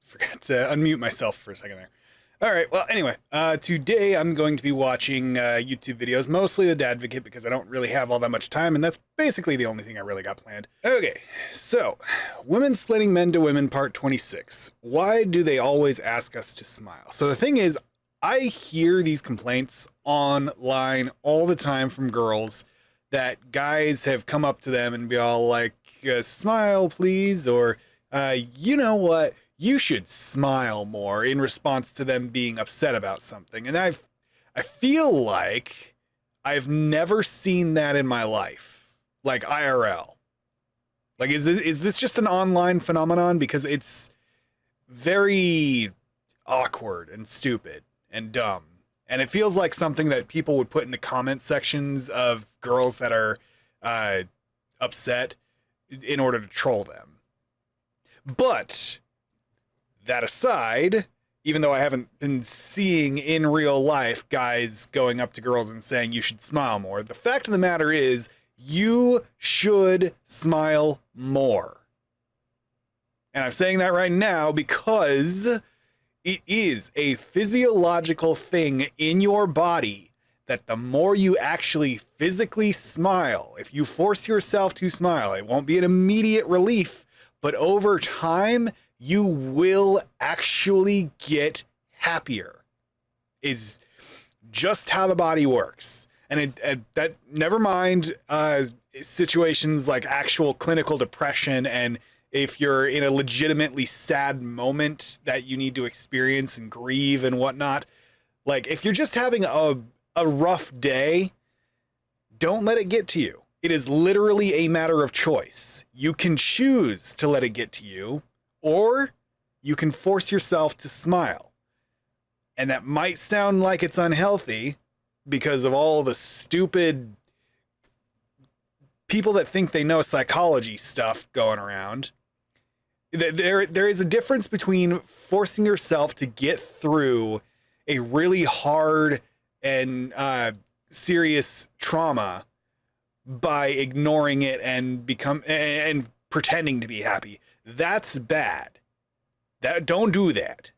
Forgot to unmute myself for a second there. All right, well, anyway, today I'm going to be watching YouTube videos, mostly the Dadvocate, because I don't really have all that much time, and that's basically the only thing I really got planned. Okay, so, Womansplaining Men to Women Part 26. Why do they always ask us to smile? So the thing is, I hear these complaints online all the time from girls that guys have come up to them and be all like, smile, please, or, you know what? You should smile more, in response to them being upset about something. And I feel like I've never seen that in my life, like IRL. Like, is this just an online phenomenon? Because it's very awkward and stupid and dumb. And it feels like something that people would put into comment sections of girls that are upset in order to troll them. But that aside, even though I haven't been seeing in real life guys going up to girls and saying you should smile more, the fact of the matter is you should smile more. And I'm saying that right now because it is a physiological thing in your body that the more you actually physically smile, if you force yourself to smile, it won't be an immediate relief, but over time, you will actually get happier. Is just how the body works. And that never mind situations like actual clinical depression, and if you're in a legitimately sad moment that you need to experience and grieve and whatnot. Like, if you're just having a rough day, don't let it get to you. It is literally a matter of choice. You can choose to let it get to you, or you can force yourself to smile. And that might sound like it's unhealthy because of all the stupid people that think they know psychology stuff going around. There is a difference between forcing yourself to get through a really hard and serious trauma by ignoring it and pretending to be happy. That's bad. Don't do that.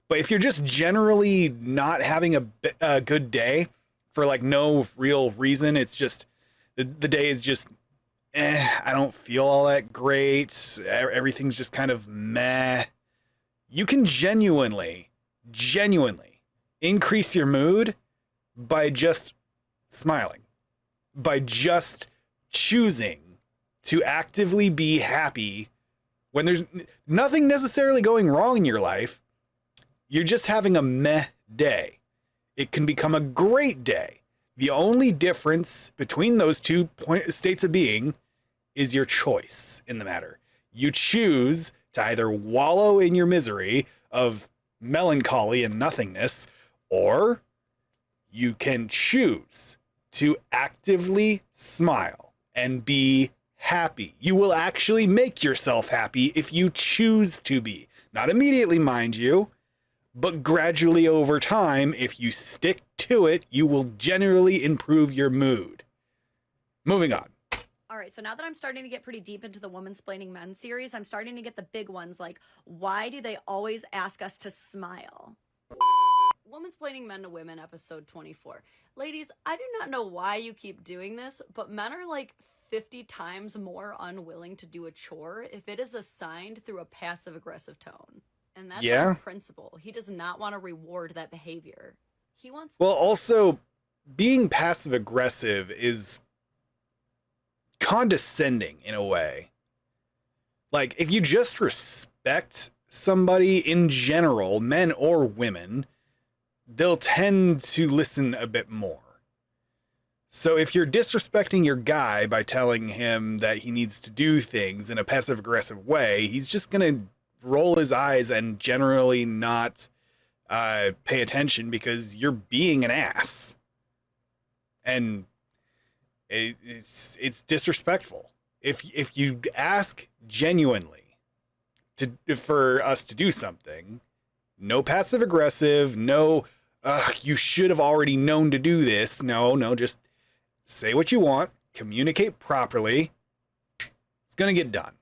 But if you're just generally not having a good day for like no real reason, it's just the day is just I don't feel all that great. Everything's just kind of meh. You can genuinely increase your mood by just smiling, by just choosing to actively be happy when there's nothing necessarily going wrong in your life. You're just having a meh day. It can become a great day. The only difference between those two states of being is your choice in the matter. You choose to either wallow in your misery of melancholy and nothingness, or you can choose to actively smile and be happy. You will actually make yourself happy if you choose to be. Not immediately, mind you, but gradually over time, if you stick to it, you will generally improve your mood. Moving on. All right, so now that I'm starting to get pretty deep into the Womansplaining Men series, I'm starting to get the big ones like, why do they always ask us to smile? Womansplaining Men to Women, episode 24. Ladies, I do not know why you keep doing this, but men are like 50 times more unwilling to do a chore if it is assigned through a passive-aggressive tone. And that's on principle. He does not want to reward that behavior. He wants... Well, also, being passive-aggressive is condescending in a way. Like, if you just respect somebody in general, men or women, they'll tend to listen a bit more. So if you're disrespecting your guy by telling him that he needs to do things in a passive-aggressive way, he's just going to roll his eyes and generally not pay attention because you're being an ass. And it's disrespectful. If you ask genuinely for us to do something, no passive-aggressive, no, you should have already known to do this. No, just say what you want, communicate properly. It's going to get done.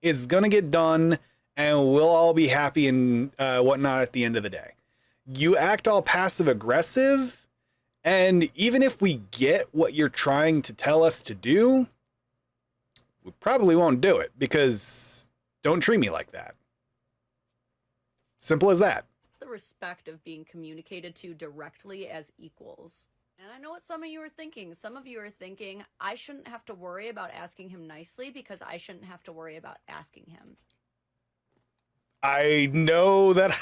It's going to get done, and we'll all be happy and whatnot at the end of the day. You act all passive aggressive, and even if we get what you're trying to tell us to do, we probably won't do it, because don't treat me like that. Simple as that. The respect of being communicated to directly as equals. And I know what some of you are thinking. Some of you are thinking, I shouldn't have to worry about asking him nicely because I shouldn't have to worry about asking him. I know that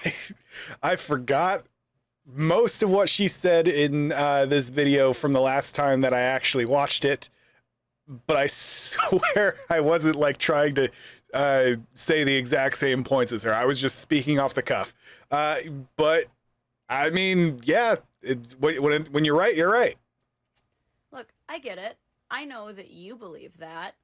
I forgot most of what she said in this video from the last time that I actually watched it, but I swear I wasn't like trying to say the exact same points as her. I was just speaking off the cuff. But I mean, yeah, when you're right, you're right. Look, I get it. I know that you believe that.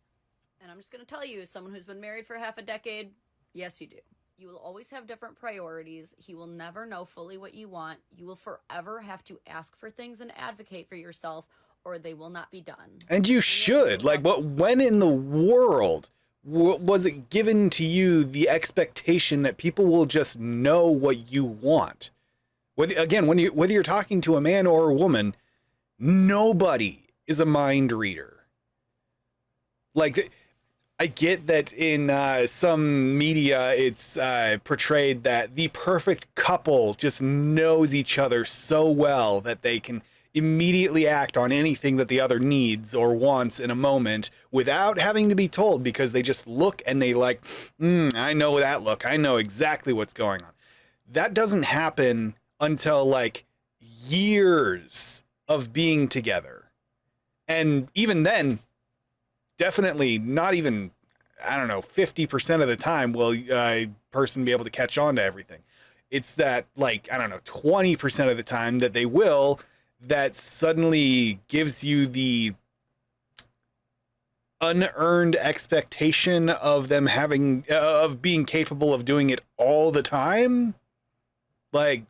And I'm just going to tell you, as someone who's been married for half a decade, yes, you do. You will always have different priorities. He will never know fully what you want. You will forever have to ask for things and advocate for yourself, or they will not be done. And you should. Like, when in the world was it given to you the expectation that people will just know what you want? Whether you're talking to a man or a woman, nobody is a mind reader. Like, I get that in some media it's portrayed that the perfect couple just knows each other so well that they can immediately act on anything that the other needs or wants in a moment without having to be told, because they just look and they like, I know that look. I know exactly what's going on. That doesn't happen until like years of being together. And even then, definitely not even, I don't know, 50% of the time will a person be able to catch on to everything. It's that, like, I don't know, 20% of the time that they will, that suddenly gives you the unearned expectation of them having, of being capable of doing it all the time. Like,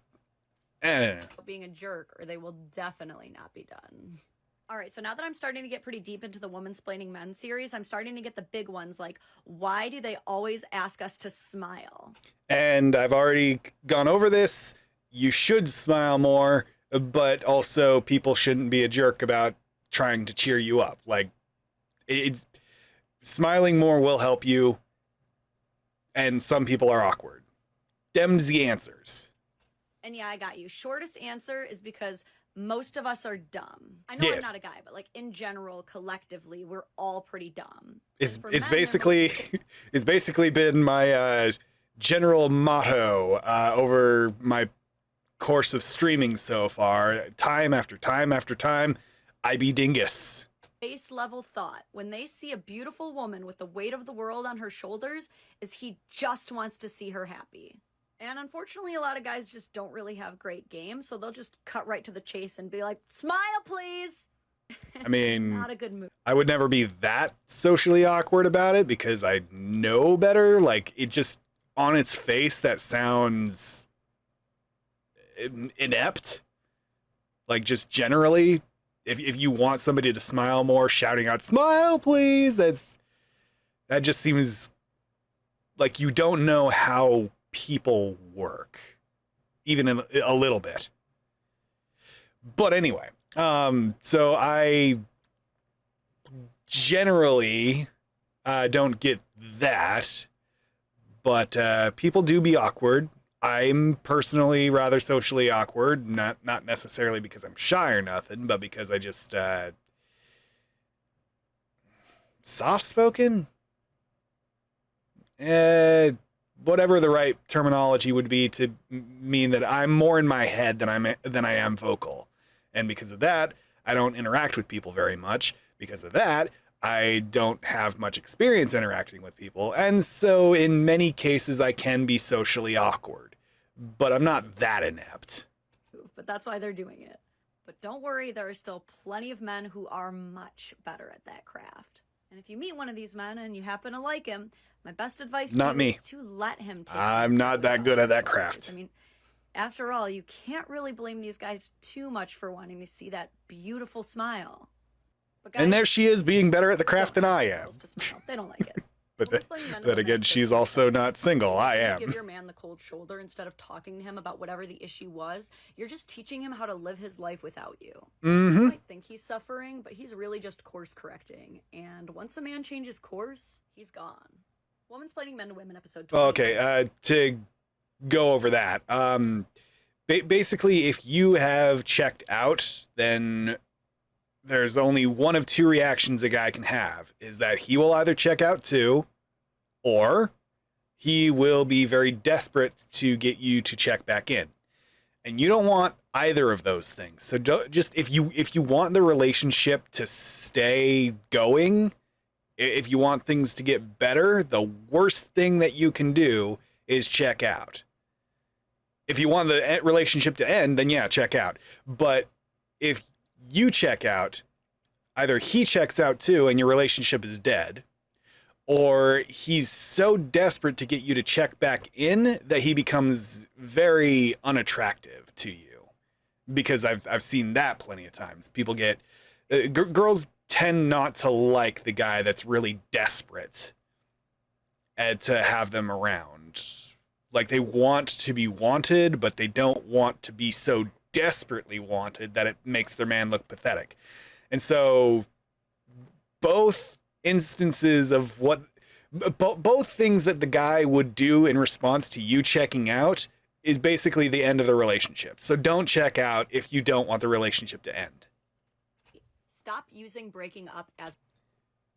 being a jerk, or they will definitely not be done. All right, so now that I'm starting to get pretty deep into the Womansplaining Men series, I'm starting to get the big ones, like, why do they always ask us to smile? And I've already gone over this. You should smile more, but also people shouldn't be a jerk about trying to cheer you up. Like, it's smiling more will help you, and some people are awkward. Them's the answers. And yeah, I got you. Shortest answer is because most of us are dumb. I know Yes. I'm not a guy, but like in general, collectively, we're all pretty dumb. It's basically it's basically been my general motto over my course of streaming so far. Time after time after time, I be dingus. Base level thought, when they see a beautiful woman with the weight of the world on her shoulders, is he just wants to see her happy. And unfortunately, a lot of guys just don't really have great game, so they'll just cut right to the chase and be like, smile, please. I mean, not a good move. I would never be that socially awkward about it because I know better. Like, it just, on its face, that sounds inept. Like, just generally, if you want somebody to smile more, shouting out, smile, please, that just seems like you don't know how people work, even in a little bit. But anyway, so I generally don't get that, but people do be awkward. I'm personally rather socially awkward, not necessarily because I'm shy or nothing, but because I just soft-spoken. Whatever the right terminology would be to mean that I'm more in my head than I am vocal. And because of that, I don't interact with people very much. Because of that, I don't have much experience interacting with people. And so in many cases, I can be socially awkward. But I'm not that inept. But that's why they're doing it. But don't worry, there are still plenty of men who are much better at that craft. And if you meet one of these men and you happen to like him, my best advice to you is to let him take I'm not that good at that craft. I mean, after all, you can't really blame these guys too much for wanting to see that beautiful smile. But guys, and there she is being better at the craft than I am. They don't like it. Womansplaining men and Then women again, episode she's also 27. not single. I If you give am. your man the cold shoulder instead of talking to him about whatever the issue was, you're just teaching him how to live his life without you. Mm-hmm. You might think he's suffering, but he's really just course correcting. And once a man changes course, he's gone. Womansplaining Men to Women episode 20. Okay, to go over that. Basically, if you have checked out, then there's only one of two reactions a guy can have, is that he will either check out too, or he will be very desperate to get you to check back in. And you don't want either of those things. So just if you want the relationship to stay going, if you want things to get better, the worst thing that you can do is check out. If you want the relationship to end, then yeah, check out. But if you check out, either he checks out too and your relationship is dead, or he's so desperate to get you to check back in that he becomes very unattractive to you. Because I've seen that plenty of times. People get girls tend not to like the guy that's really desperate and to have them around. Like, they want to be wanted, but they don't want to be so desperately wanted that it makes their man look pathetic. And so both instances of what both things that the guy would do in response to you checking out is basically the end of the relationship. So don't check out if you don't want the relationship to end. Stop using breaking up as...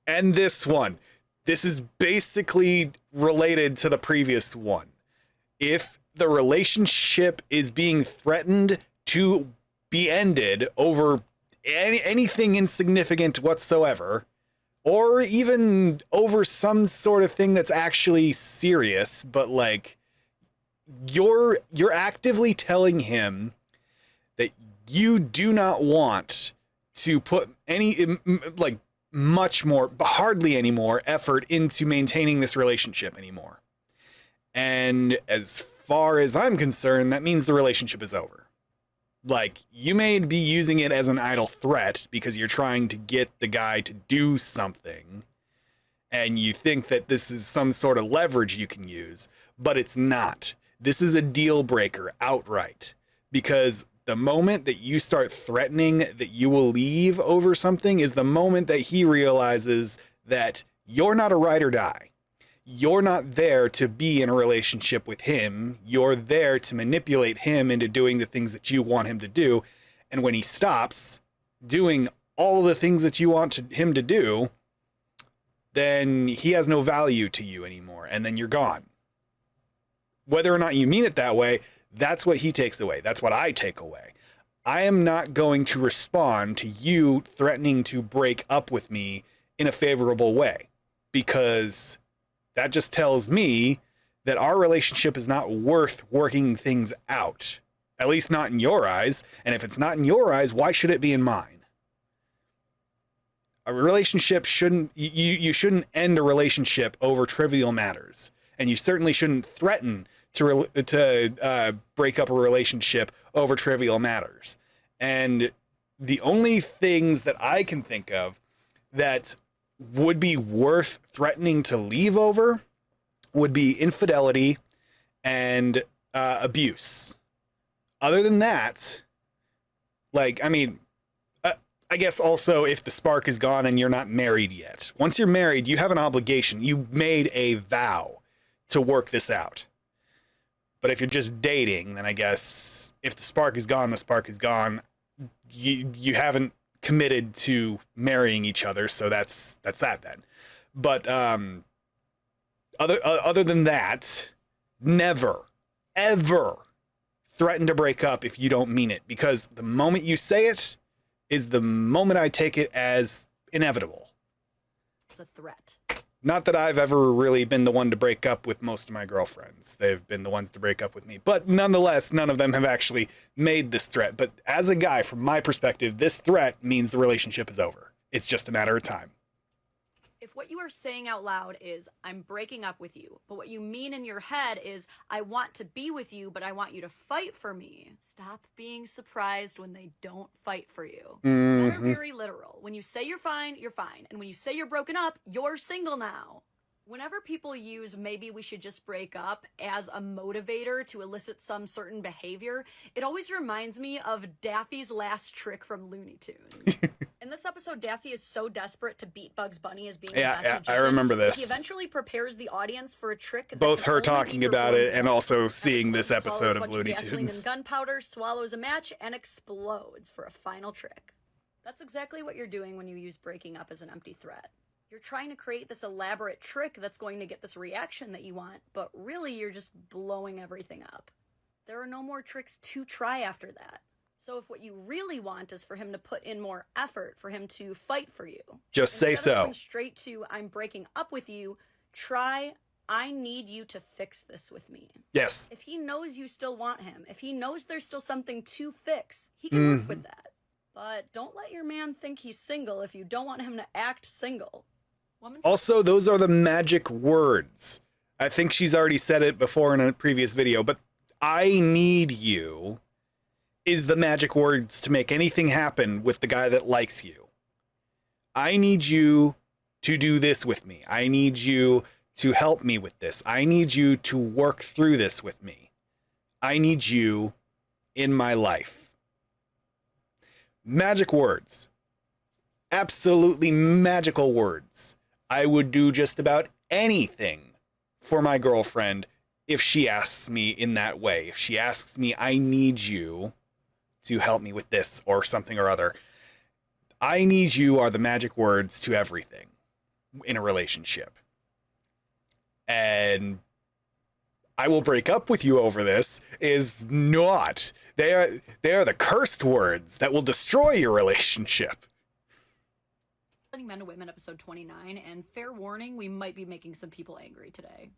And this one. This is basically related to the previous one. If the relationship is being threatened to be ended over anything insignificant whatsoever, or even over some sort of thing that's actually serious, but like you're actively telling him that you do not want to put any, like, much more, hardly any more effort into maintaining this relationship anymore. And as far as I'm concerned, that means the relationship is over. Like, you may be using it as an idle threat because you're trying to get the guy to do something, and you think that this is some sort of leverage you can use, but it's not. This is a deal breaker outright, because the moment that you start threatening that you will leave over something is the moment that he realizes that you're not a ride or die. You're not there to be in a relationship with him. You're there to manipulate him into doing the things that you want him to do. And when he stops doing all of the things that you want him to do, then he has no value to you anymore. And then you're gone. Whether or not you mean it that way, that's what he takes away. That's what I take away. I am not going to respond to you threatening to break up with me in a favorable way, because that just tells me that our relationship is not worth working things out, at least not in your eyes. And if it's not in your eyes, why should it be in mine? A relationship shouldn't, you shouldn't end a relationship over trivial matters. And you certainly shouldn't threaten to break up a relationship over trivial matters. And the only things that I can think of that would be worth threatening to leave over would be infidelity and abuse. Other than that, like, I mean, I guess also if the spark is gone and you're not married yet. Once you're married, you have an obligation. You made a vow to work this out. But if you're just dating, then I guess if the spark is gone, the spark is gone. You haven't committed to marrying each other, so that's that then. But other than that, never, ever threaten to break up if you don't mean it, because the moment you say it is the moment I take it as inevitable. It's a threat. Not that I've ever really been the one to break up with most of my girlfriends. They've been the ones to break up with me. But nonetheless, none of them have actually made this threat. But as a guy, from my perspective, this threat means the relationship is over. It's just a matter of time. If what you are saying out loud is, I'm breaking up with you, but what you mean in your head is, I want to be with you, but I want you to fight for me. Stop being surprised when they don't fight for you. Men are very literal. When you say you're fine, you're fine. And when you say you're broken up, you're single now. Whenever people use "maybe we should just break up" as a motivator to elicit some certain behavior, it always reminds me of Daffy's last trick from Looney Tunes. In this episode, Daffy is so desperate to beat Bugs Bunny as being the best magician, I remember this. He eventually prepares the audience for a trick that Both can her only be talking about it and performed also once. seeing this Swallows episode a of bunch Looney gasoline Tunes. and gunpowder, swallows a match, and explodes for a final trick. That's exactly what you're doing when you use breaking up as an empty threat. You're trying to create this elaborate trick that's going to get this reaction that you want, but really you're just blowing everything up. There are no more tricks to try after that. So if what you really want is for him to put in more effort, for him to fight for you, just say instead of so. going straight to "I'm breaking up with you," try "I need you to fix this with me." Yes. If he knows you still want him, if he knows there's still something to fix, he can work with that. But don't let your man think he's single if you don't want him to act single. Also, those are the magic words. I think she's already said it before in a previous video, but "I need you" is the magic words to make anything happen with the guy that likes you. I need you to do this with me. I need you to help me with this. I need you to work through this with me. I need you in my life. Magic words. Absolutely magical words. I would do just about anything for my girlfriend if she asks me in that way. If she asks me, "I need you to help me with this," or something or other. "I need you" are the magic words to everything in a relationship. And "I will break up with you over this" is not. They are the cursed words that will destroy your relationship. Men to Women, episode 29, and fair warning, we might be making some people angry today.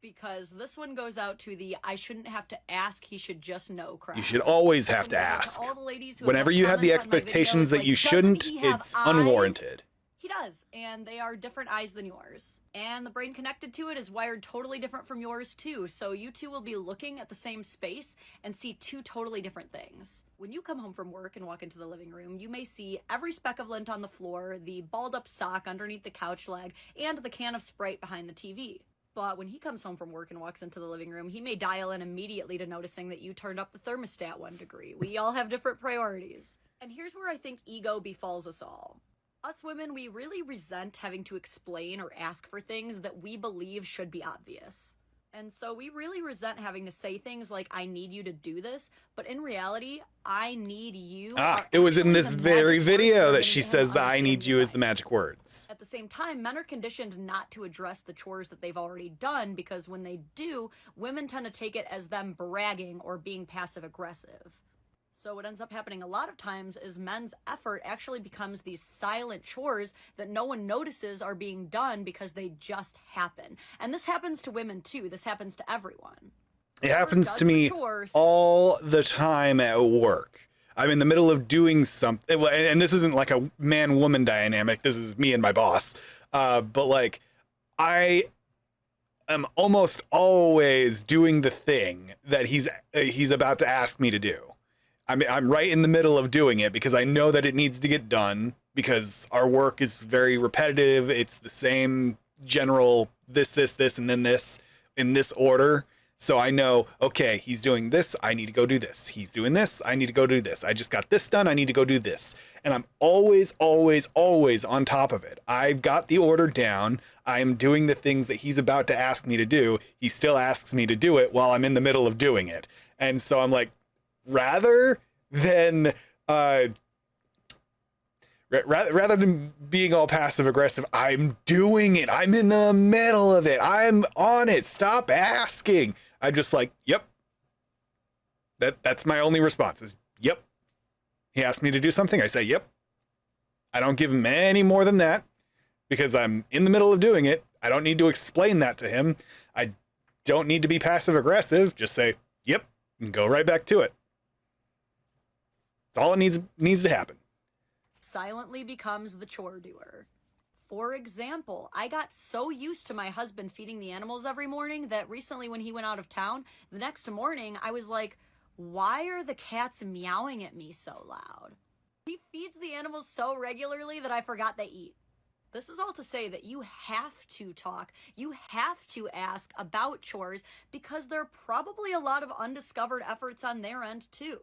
Because this one goes out to the "I shouldn't have to ask, he should just know" crowd. You should always have to ask. All the ladies who Whenever have you have the comments on my expectations videos, that like, you shouldn't, "Doesn't he have it's eyes?" unwarranted. He does, and they are different eyes than yours. And the brain connected to it is wired totally different from yours too, so you two will be looking at the same space and see two totally different things. When you come home from work and walk into the living room, you may see every speck of lint on the floor, the balled up sock underneath the couch leg, and the can of Sprite behind the TV. But when he comes home from work and walks into the living room, he may dial in immediately to noticing that you turned up the thermostat 1 degree. We all have different priorities. And here's where I think ego befalls us all. Us women, we really resent having to explain or ask for things that we believe should be obvious. And so we really resent having to say things like "I need you to do this," but in reality, "I need you." It was in this very video that she she says that "I need you" is the magic words. At the same time, men are conditioned not to address the chores that they've already done, because when they do, women tend to take it as them bragging or being passive aggressive. So what ends up happening a lot of times is men's effort actually becomes these silent chores that no one notices are being done because they just happen. And this happens to women too. This happens to everyone. It happens to me all the time at work. I'm in the middle of doing something, and this isn't like a man-woman dynamic. This is me and my boss. But like, I am almost always doing the thing that he's about to ask me to do. I mean, I'm right in the middle of doing it because I know that it needs to get done because our work is very repetitive. It's the same general this, and then this in this order. So I know, okay, he's doing this, I need to go do this. He's doing this, I need to go do this. I just got this done, I need to go do this. And I'm always, always, always on top of it. I've got the order down. I'm doing the things that he's about to ask me to do. He still asks me to do it while I'm in the middle of doing it. And so I'm like, rather than being all passive aggressive, I'm doing it. I'm in the middle of it. I'm on it. Stop asking. I'm just like, yep. That's my only response is, yep. He asked me to do something. I say, yep. I don't give him any more than that because I'm in the middle of doing it. I don't need to explain that to him. I don't need to be passive aggressive. Just say, yep, and go right back to it. That's all it needs to happen. Silently becomes the chore doer. For example, I got so used to my husband feeding the animals every morning that recently when he went out of town, the next morning I was like, why are the cats meowing at me so loud? He feeds the animals so regularly that I forgot they eat. This is all to say that you have to talk, you have to ask about chores because there are probably a lot of undiscovered efforts on their end too.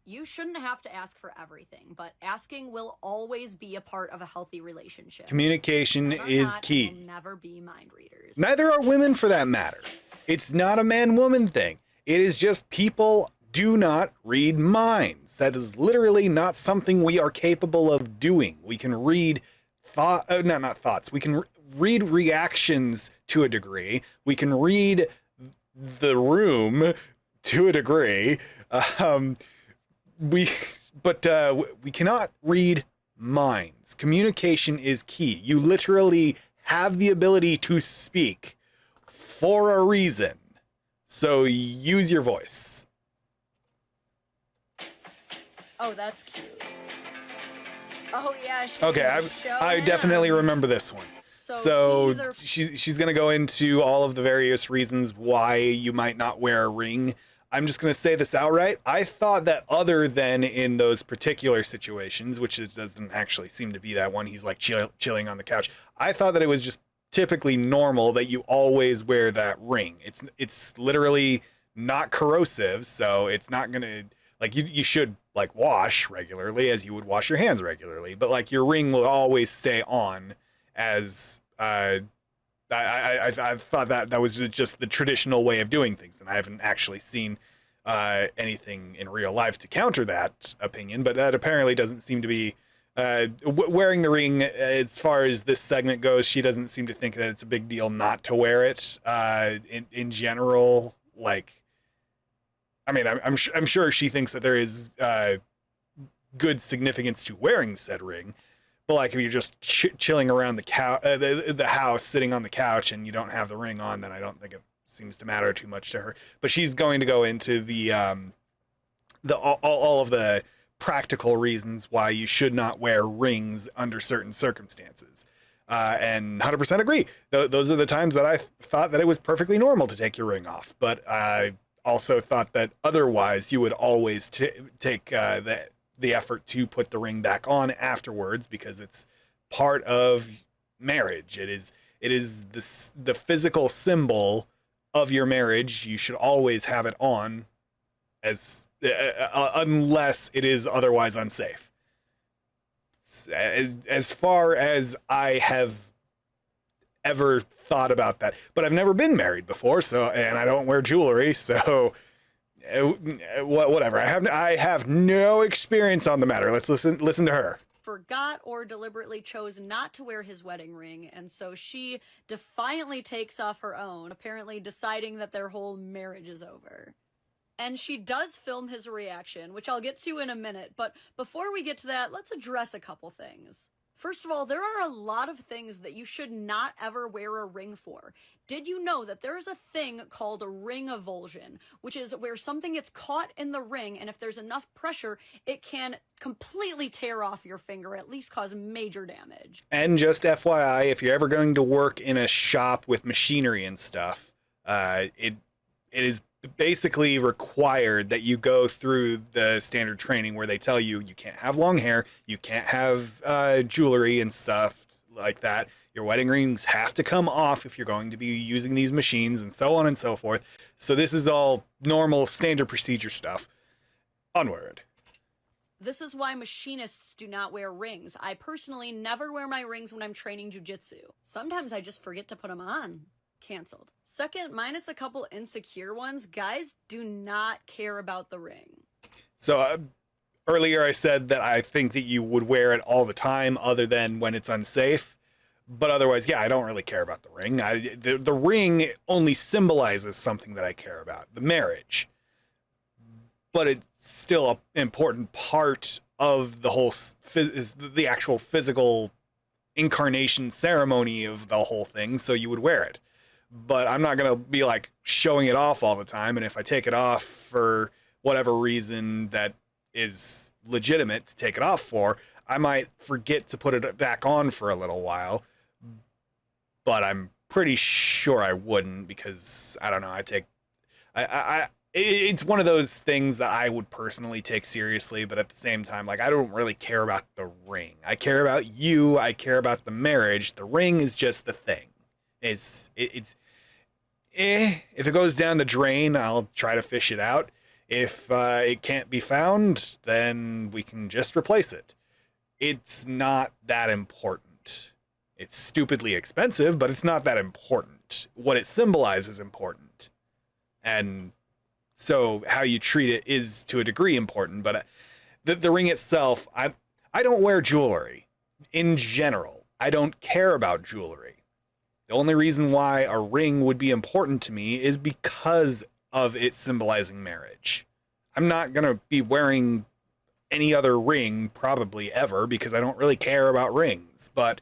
You shouldn't have to ask for everything, but asking will always be a part of a healthy relationship. Communication is key. We'll never be mind readers. Neither are women for that matter. It's not a man-woman thing. It is just people do not read minds. That is literally not something we are capable of doing. We can read not thoughts. We can read reactions to a degree. We can read the room to a degree. We cannot read minds. Communication is key. You literally have the ability to speak for a reason. So use your voice. Oh, that's cute. Oh yeah. Okay, I definitely remember this one. So she's gonna go into all of the various reasons why you might not wear a ring. I'm just gonna say this outright. I thought that other than in those particular situations, which it doesn't actually seem to be that one, he's like chilling on the couch. I thought that it was just typically normal that you always wear that ring. It's literally not corrosive, so it's not gonna like you should like wash regularly as you would wash your hands regularly, but like your ring will always stay on as I thought that was just the traditional way of doing things, and I haven't actually seen anything in real life to counter that opinion, but that apparently doesn't seem to be wearing the ring. As far as this segment goes, she doesn't seem to think that it's a big deal not to wear it in general. Like, I mean, I'm sure she thinks that there is good significance to wearing said ring, but like if you're just chilling around the house, sitting on the couch, and you don't have the ring on, then I don't think it seems to matter too much to her. But she's going to go into the all of the practical reasons why you should not wear rings under certain circumstances. And 100% agree. Those are the times that I thought that it was perfectly normal to take your ring off, but I also thought that otherwise you would always take the effort to put the ring back on afterwards because it's part of marriage. It is the physical symbol of your marriage. You should always have it on as unless it is otherwise unsafe. As far as I have ever thought about that, but I've never been married before, so, and I don't wear jewelry, so whatever. I have no experience on the matter. Let's listen to her. Forgot or deliberately chose not to wear his wedding ring, and so she defiantly takes off her own, apparently deciding that their whole marriage is over. And she does film his reaction, which I'll get to in a minute, but before we get to that, let's address a couple things. First of all, there are a lot of things that you should not ever wear a ring for. Did you know that there is a thing called a ring avulsion, which is where something gets caught in the ring, and if there's enough pressure, it can completely tear off your finger, at least cause major damage. And just FYI, if you're ever going to work in a shop with machinery and stuff, it is basically required that you go through the standard training where they tell you can't have long hair, you can't have jewelry and stuff like that. Your wedding rings have to come off if you're going to be using these machines, and so on and so forth. So this is all normal standard procedure stuff. Onward. This is why machinists do not wear rings. I personally never wear my rings when I'm training jujitsu. Sometimes I just forget to put them on. Canceled. Second, minus a couple insecure ones, guys do not care about the ring. So earlier I said that I think that you would wear it all the time other than when it's unsafe. But otherwise, yeah, I don't really care about the ring. The ring only symbolizes something that I care about, the marriage. But it's still an important part of the whole, the actual physical incarnation ceremony of the whole thing, so you would wear it. But I'm not going to be like showing it off all the time. And if I take it off for whatever reason that is legitimate to take it off for, I might forget to put it back on for a little while. But I'm pretty sure I wouldn't, because I don't know. it's one of those things that I would personally take seriously, but at the same time, like, I don't really care about the ring. I care about you. I care about the marriage. The ring is just the thing. If it goes down the drain, I'll try to fish it out. If it can't be found, then we can just replace it. It's not that important. It's stupidly expensive, but it's not that important. What it symbolizes is important. And so how you treat it is to a degree important, but the ring itself, I don't wear jewelry in general. I don't care about jewelry. The only reason why a ring would be important to me is because of it symbolizing marriage. I'm not going to be wearing any other ring probably ever because I don't really care about rings, but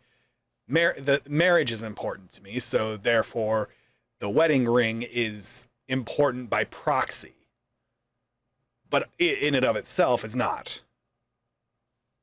the marriage is important to me, so therefore the wedding ring is important by proxy. But it, in and of itself, is not.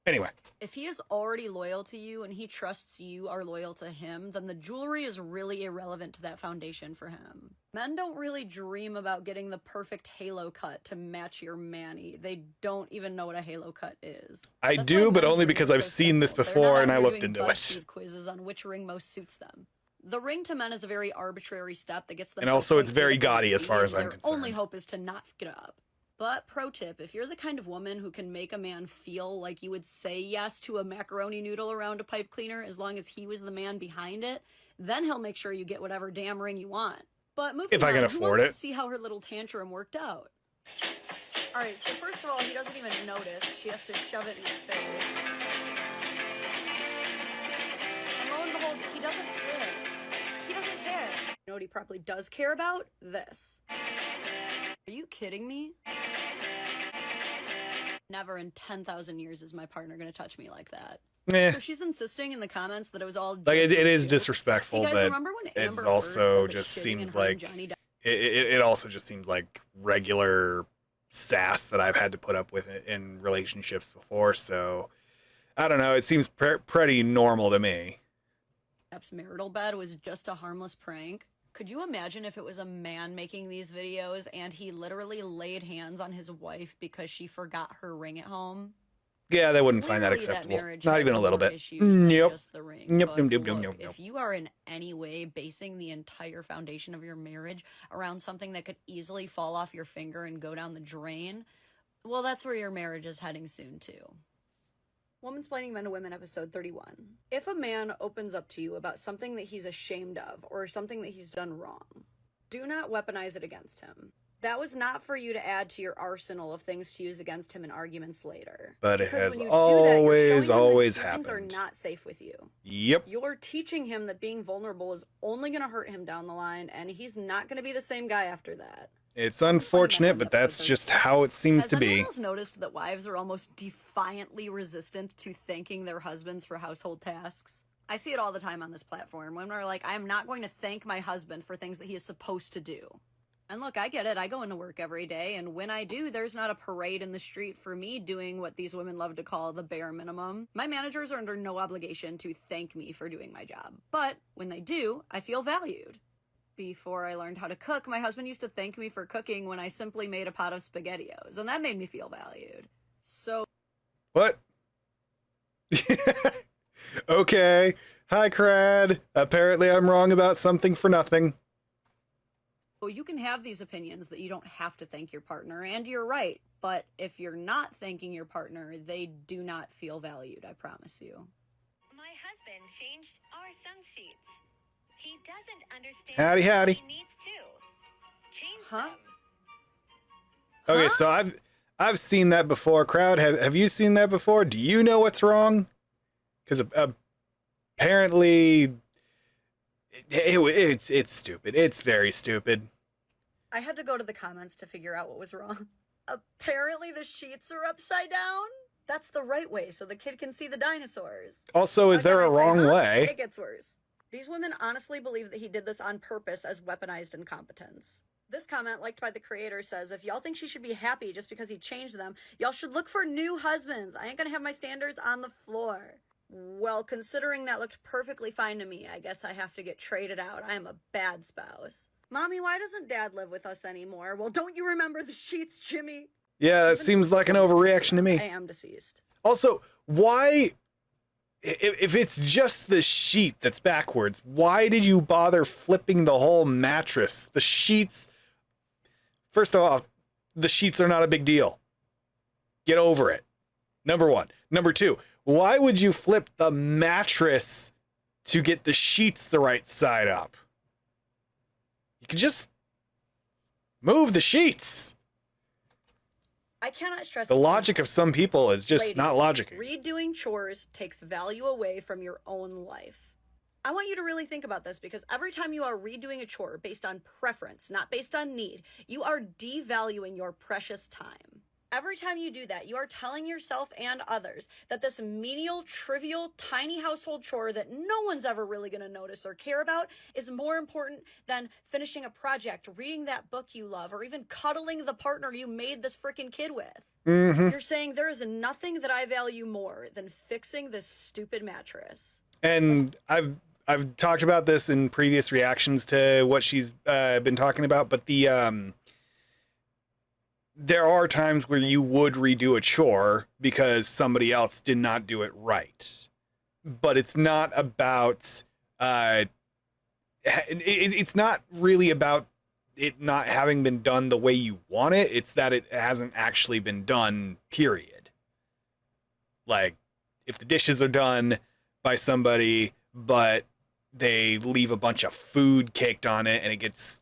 Anyway. If he is already loyal to you and he trusts you are loyal to him, then the jewelry is really irrelevant to that foundation for him. Men don't really dream about getting the perfect halo cut to match your manny. They don't even know what a halo cut is. I do, but only because I've seen this before and I looked into it. Quizzes on which ring most suits them. The ring to men is a very arbitrary step that gets them. And also, it's very gaudy as far as I'm concerned. Their only hope is to not fuck it up. But pro tip, if you're the kind of woman who can make a man feel like you would say yes to a macaroni noodle around a pipe cleaner as long as he was the man behind it, then he'll make sure you get whatever damn ring you want. But moving if I can afford it. To see how her little tantrum worked out. Alright, so first of all, he doesn't even notice. She has to shove it in his face. And lo and behold, he doesn't care. He doesn't care. You know what he probably does care about? This. Are you kidding me? Never in 10,000 years is my partner gonna touch me like that. So she's insisting in the comments that it was all like it is disrespectful, hey guys, but remember when it's Amber also Heard just said that seems shitting in her like and Johnny it also just seems like regular sass that I've had to put up with in relationships before. So I don't know. It seems pretty normal to me. Depp's marital bed was just a harmless prank. Could you imagine if it was a man making these videos and he literally laid hands on his wife because she forgot her ring at home? Yeah, they wouldn't find that acceptable. Not even a little bit. Nope. Nope. If you are in any way basing the entire foundation of your marriage around something that could easily fall off your finger and go down the drain, well, that's where your marriage is heading soon, too. Womansplaining Men to Women, episode 31. If a man opens up to you about something that he's ashamed of or something that he's done wrong, do not weaponize it against him. That was not for you to add to your arsenal of things to use against him in arguments later. But it has always happened. Things are not safe with you. Yep. You're teaching him that being vulnerable is only going to hurt him down the line, and he's not going to be the same guy after that. It's unfortunate, but that's just how it seems to be. Has anyone else noticed that wives are almost defiantly resistant to thanking their husbands for household tasks? I see it all the time on this platform. Women are like, I am not going to thank my husband for things that he is supposed to do. And look, I get it. I go into work every day, and when I do, there's not a parade in the street for me doing what these women love to call the bare minimum. My managers are under no obligation to thank me for doing my job. But when they do, I feel valued. Before I learned how to cook, my husband used to thank me for cooking when I simply made a pot of SpaghettiOs, and that made me feel valued. So... What? Okay. Hi, Crad. Apparently I'm wrong about something for nothing. Well, you can have these opinions that you don't have to thank your partner, and you're right. But if you're not thanking your partner, they do not feel valued, I promise you. My husband changed our sun sheets. He doesn't understand howdy. He needs to change them. Okay, so I've seen that before. Crowd, have you seen that before? Do you know what's wrong? Because apparently it's stupid. It's very stupid. I had to go to the comments to figure out what was wrong. Apparently the sheets are upside down? That's the right way, so the kid can see the dinosaurs. Also, is there a wrong way? It gets worse. These women honestly believe that he did this on purpose as weaponized incompetence. This comment, liked by the creator, says, if y'all think she should be happy just because he changed them, y'all should look for new husbands. I ain't gonna have my standards on the floor. Well, considering that looked perfectly fine to me, I guess I have to get traded out. I am a bad spouse. Mommy, why doesn't Dad live with us anymore? Well, don't you remember the sheets, Jimmy? Yeah, that seems like an overreaction to me. I am deceased. Also, why, if it's just the sheet that's backwards, why did you bother flipping the whole mattress? The sheets, first of all, the sheets are not a big deal. Get over it. Number one. Number two, why would you flip the mattress to get the sheets the right side up? You could just move the sheets. I cannot stress The this logic enough. of some people is just Ladies, not logicking. redoing chores takes value away from your own life. I want you to really think about this, because every time you are redoing a chore based on preference, not based on need, you are devaluing your precious time. Every time you do that, you are telling yourself and others that this menial, trivial, tiny household chore that no one's ever really going to notice or care about is more important than finishing a project, reading that book you love, or even cuddling the partner you made this freaking kid with. You're saying there is nothing that I value more than fixing this stupid mattress. And I've talked about this in previous reactions to what she's been talking about, but there are times where you would redo a chore because somebody else did not do it right. But it's not about, it's not really about it not having been done the way you want it. It's that it hasn't actually been done, period. Like, if the dishes are done by somebody, but they leave a bunch of food caked on it and it gets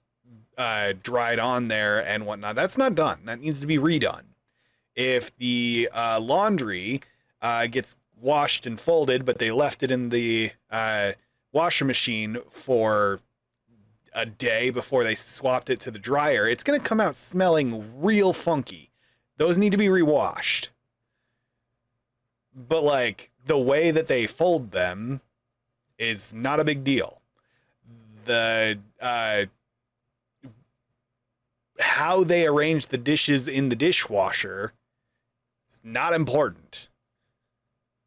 dried on there and whatnot, that's not done. That needs to be redone. If the laundry gets washed and folded, but they left it in the washer machine for a day before they swapped it to the dryer, it's going to come out smelling real funky. Those need to be rewashed. But like, the way that they fold them is not a big deal. The how they arrange the dishes in the dishwasher is not important.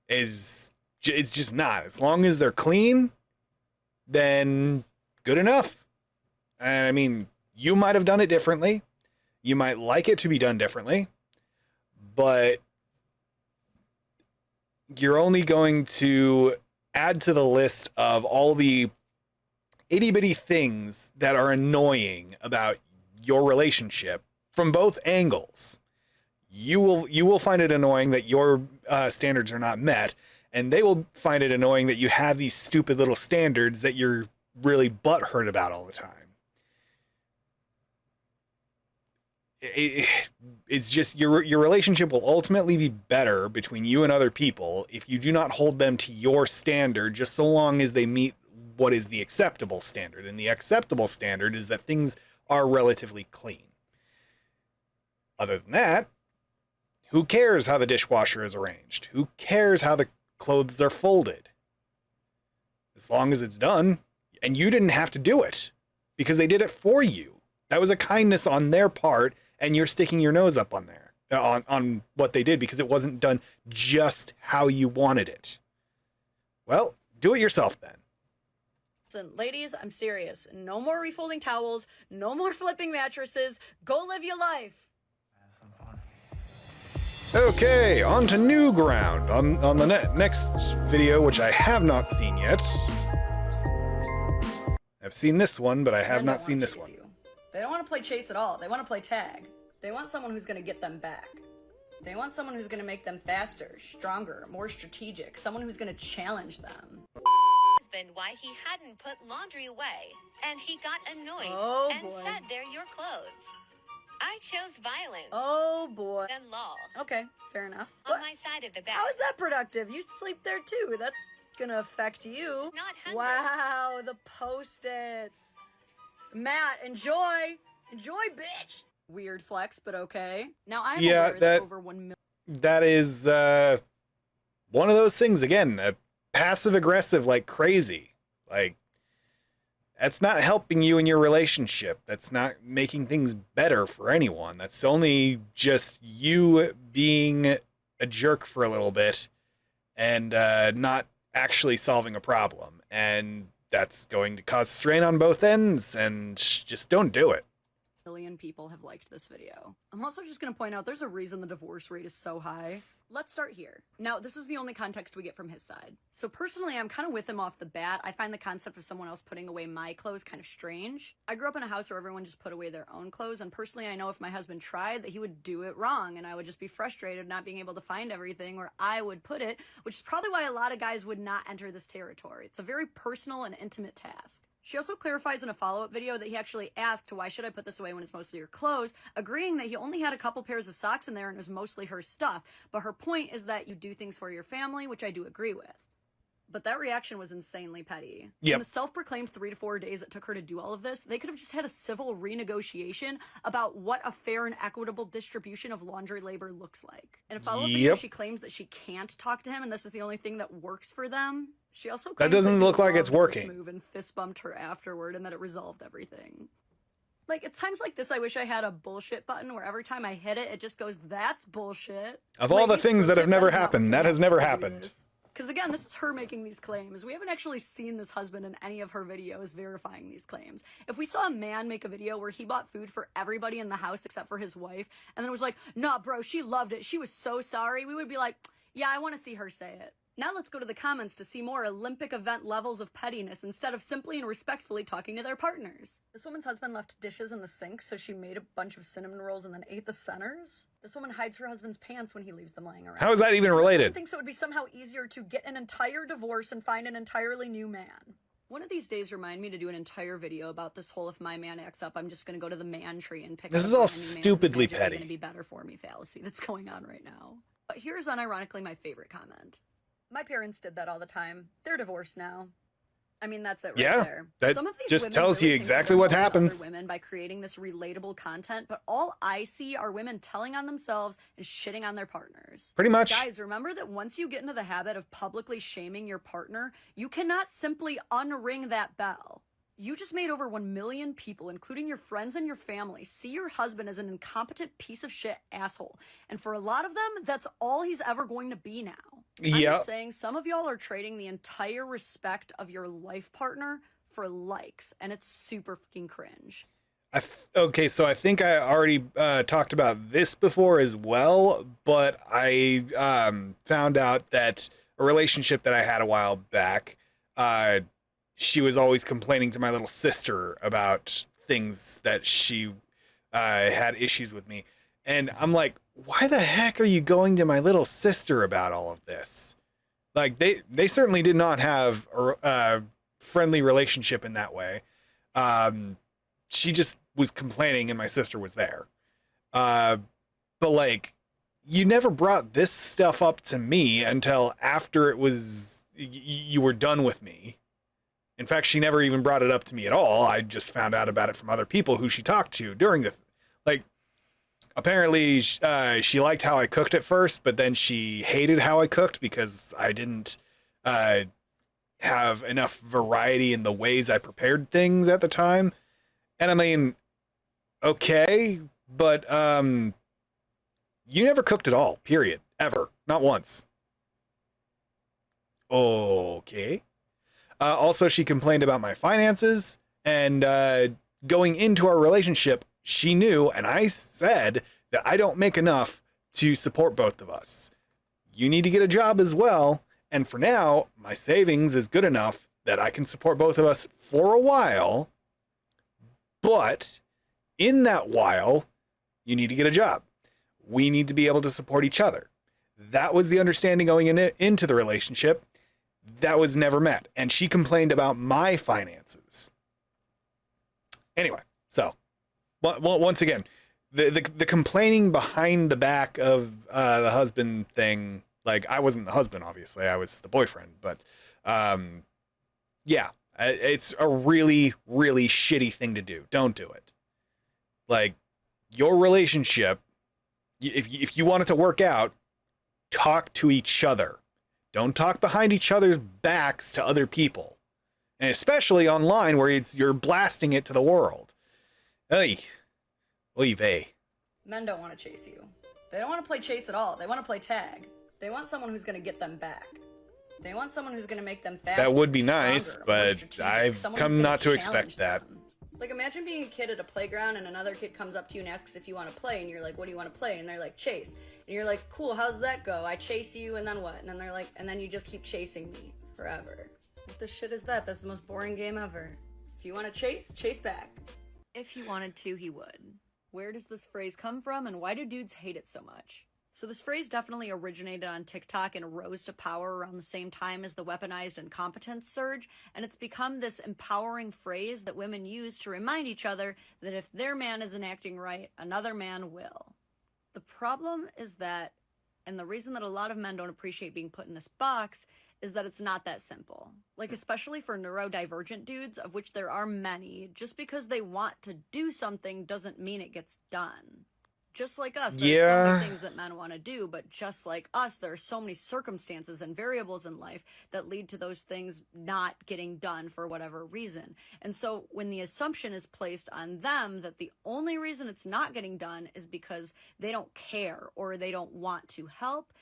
It's just not. As long as they're clean, then good enough. And I mean, you might have done it differently. You might like it to be done differently, but you're only going to add to the list of all the itty bitty things that are annoying about your relationship from both angles. You will find it annoying that your standards are not met, and they will find it annoying that you have these stupid little standards that you're really butthurt about all the time. It's just your relationship will ultimately be better between you and other people if you do not hold them to your standard, just so long as they meet what is the acceptable standard. And the acceptable standard is that things are relatively clean. Other than that, who cares how the dishwasher is arranged? Who cares how the clothes are folded? As long as it's done, and you didn't have to do it because they did it for you. That was a kindness on their part, and you're sticking your nose up on there, on what they did because it wasn't done just how you wanted it. Well, do it yourself then. Listen, ladies, I'm serious. No more refolding towels. No more flipping mattresses. Go live your life. Okay, on to new ground. On the next video, which I have not seen yet. I've seen this one, but I have not seen this one. They don't want to play chase at all. They want to play tag. They want someone who's going to get them back. They want someone who's going to make them faster, stronger, more strategic. Someone who's going to challenge them. Husband why he hadn't put laundry away, and he got annoyed and boy. said they're your clothes. I chose violence. Oh boy. Then law. Okay, fair enough. On my side of the bed. How is that productive? You sleep there too. That's gonna affect you. Not hungry. Wow, the post-its. Matt, enjoy, bitch. Weird flex, but okay. Now I'm aware that over 1 million. That is one of those things again. Passive aggressive like crazy. Like, that's not helping you in your relationship. That's not making things better for anyone. That's only just you being a jerk for a little bit and not actually solving a problem. And that's going to cause strain on both ends, and just don't do it. Million people have liked this video. I'm also just going to point out there's a reason the divorce rate is so high. Let's start here. Now, this is the only context we get from his side. So personally, I'm kind of with him off the bat. I find the concept of someone else putting away my clothes kind of strange. I grew up in a house where everyone just put away their own clothes, and personally, I know if my husband tried that he would do it wrong, and I would just be frustrated not being able to find everything where I would put it, which is probably why a lot of guys would not enter this territory. It's a very personal and intimate task. She also clarifies in a follow-up video that he actually asked, why should I put this away when it's mostly your clothes, agreeing that he only had a couple pairs of socks in there and it was mostly her stuff. But her point is that you do things for your family, which I do agree with. But that reaction was insanely petty. Yep. In the self-proclaimed 3 to 4 days it took her to do all of this, they could have just had a civil renegotiation about what a fair and equitable distribution of laundry labor looks like. In a follow-up video, she claims that she can't talk to him, and this is the only thing that works for them. She also claims that doesn't look like it's this working. Move and fist bumped her afterward, and that it resolved everything. Like, at times like this, I wish I had a bullshit button where every time I hit it, it just goes, that's bullshit. Of all the things that have never happened, that has never happened. Because again, this is her making these claims. We haven't actually seen this husband in any of her videos verifying these claims. If we saw a man make a video where he bought food for everybody in the house except for his wife, and then it was like, nah, bro, she loved it, she was so sorry, we would be like, yeah, I want to see her say it. Now let's go to the comments to see more Olympic event levels of pettiness instead of simply and respectfully talking to their partners. This woman's husband left dishes in the sink, so she made a bunch of cinnamon rolls and then ate the centers. This woman hides her husband's pants when he leaves them lying around. How is that even related? Thinks it would be somehow easier to get an entire divorce and find an entirely new man. One of these days, remind me to do an entire video about this whole if my man acts up, I'm just going to go to the man tree and pick up. This is all stupidly petty. Going to be better for me fallacy that's going on right now. But here's unironically my favorite comment. My parents did that all the time. They're divorced now. I mean, that's it right there. That Some of these just women tells you really think exactly they're what better than happens. other women by creating this relatable content, but all I see are women telling on themselves and shitting on their partners. Pretty much. Guys, remember that once you get into the habit of publicly shaming your partner, you cannot simply unring that bell. You just made over 1 million people, including your friends and your family, see your husband as an incompetent piece of shit asshole. And for a lot of them, that's all he's ever going to be now. I'm just saying, some of y'all are trading the entire respect of your life partner for likes, and it's super fucking cringe. Okay, so I think I already talked about this before as well, but I found out that a relationship that I had a while back, she was always complaining to my little sister about things that she had issues with me. And I'm like, why the heck are you going to my little sister about all of this? Like, they certainly did not have a friendly relationship in that way. She just was complaining and my sister was there. But like, you never brought this stuff up to me until after it was, you were done with me. In fact, she never even brought it up to me at all. I just found out about it from other people who she talked to during the, like, apparently she liked how I cooked at first, but then she hated how I cooked because I didn't have enough variety in the ways I prepared things at the time. And I mean, okay, but you never cooked at all, period, ever, not once. Okay. Also, she complained about my finances, and going into our relationship, she knew, and I said that I don't make enough to support both of us. You need to get a job as well, and for now, my savings is good enough that I can support both of us for a while, but in that while, you need to get a job. We need to be able to support each other. That was the understanding going into the relationship. That was never met. And she complained about my finances. Anyway, so once again, the complaining behind the back of the husband thing, like, I wasn't the husband, obviously, I was the boyfriend, but yeah, it's a really, really shitty thing to do. Don't do it. Like, your relationship, if you want it to work out, talk to each other. Don't talk behind each other's backs to other people. And especially online where you're blasting it to the world. Hey. Oy vey. Men don't want to chase you. They don't want to play chase at all. They want to play tag. They want someone who's going to get them back. They want someone who's going to make them faster. That would be nice, stronger, more but strategic, I've someone come who's gonna not to expect challenge that. them. Like, imagine being a kid at a playground and another kid comes up to you and asks if you want to play, and you're like, what do you want to play? And they're like, chase. And you're like, cool, how's that go? I chase you, and then what? And then they're like, and then you just keep chasing me forever. What the shit is that? That's the most boring game ever. If you want to chase, chase back. If he wanted to, he would. Where does this phrase come from, and why do dudes hate it so much? So this phrase definitely originated on TikTok and rose to power around the same time as the weaponized incompetence surge, and it's become this empowering phrase that women use to remind each other that if their man isn't acting right, another man will. The problem is that, and the reason that a lot of men don't appreciate being put in this box, is that it's not that simple. Like, especially for neurodivergent dudes, of which there are many, just because they want to do something doesn't mean it gets done. Just like us, there are so many things that men want to do, but just like us, there are so many circumstances and variables in life that lead to those things not getting done for whatever reason. And so when the assumption is placed on them that the only reason it's not getting done is because they don't care or they don't want to help,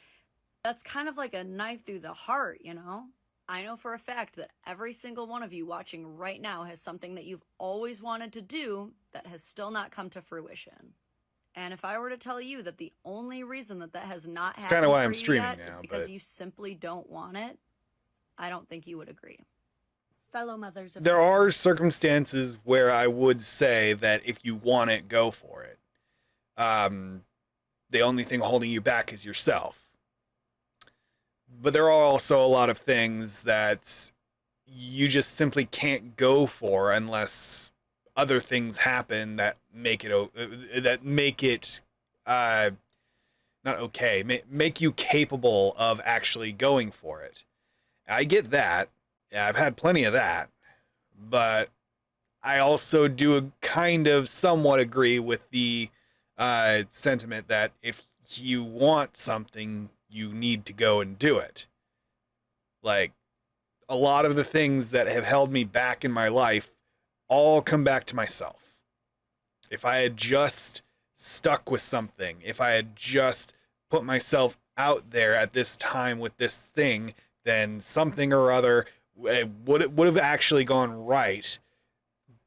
that's kind of like a knife through the heart, you know? I know for a fact that every single one of you watching right now has something that you've always wanted to do that has still not come to fruition. And if I were to tell you that the only reason that that has not happened kind of why I'm for you streaming yet now, is because but you simply don't want it, I don't think you would agree. Fellow mothers of there are circumstances where I would say that if you want it, go for it. The only thing holding you back is yourself. But there are also a lot of things that you just simply can't go for unless other things happen that make it not okay, make you capable of actually going for it. I get that. Yeah, I've had plenty of that, but I also do kind of somewhat agree with the sentiment that if you want something, you need to go and do it. Like, a lot of the things that have held me back in my life all come back to myself. If I had just stuck with something, if I had just put myself out there at this time with this thing, then something or other would have actually gone right.